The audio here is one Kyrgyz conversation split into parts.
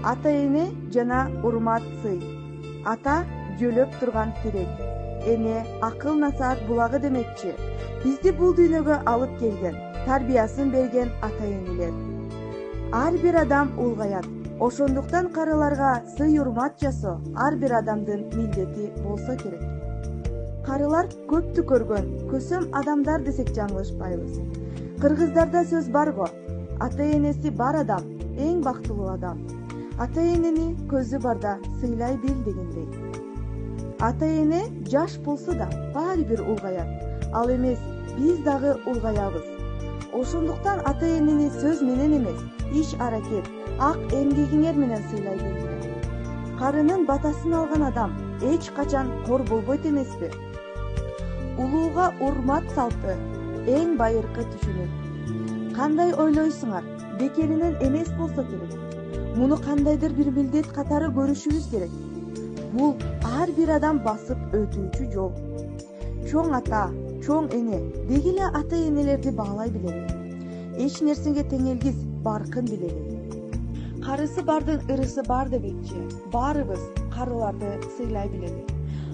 ата эне жана урмат сый. Ата жөлөп турган терек, эне акыл насаат булагы демекчи. Бизди бул дүйнөгө алып келген, тарбиясын берген ата энелер. Ар бир адам улгаят. Ошондуктан карыларга сый урмат жасоо ар бир адамдын милдети болсо керек. Карылар көптү көргөн, көсөм адамдар десек жаңылышпайбыз. Кыргыздарда сөз бар го, ата энеси бар адам эң бактылуу адам. Ата энени көзү барда сыйлай бил дегендей. Ата эне жаш болсо да баары бир улгаят. Ал эмес, биз дагы улгаябыз. Ошондуктан ата энени сөз менен эмес, иш аракет, ак эмгегиңер менен сыйлай бил. Карынын батасын алган адам эч качан кор болбойт эмеспи? Улууга урмат салты эң байыркы түшүнүк. Кандай ойлойсуңар? Бекеринен эмес болсо керек. Муну кандайдыр бир милдет катары көрүшүбүз керек. Бул ар бир адам басып өтүүчү жол. Чоң ата, чоң эне деги эле ата энелерди баалай билели. Эч нерсеге теңелгиз баркын билели. Карысы бардын ырысы бар дебекчи. Баарыбыз карыларды сыйлай билели.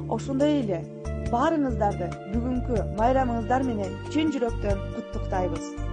Ошондой эле баарыңыздарды бүгүнкү майрамыңыздар менен чын жүрөктөн куттуктайбыз.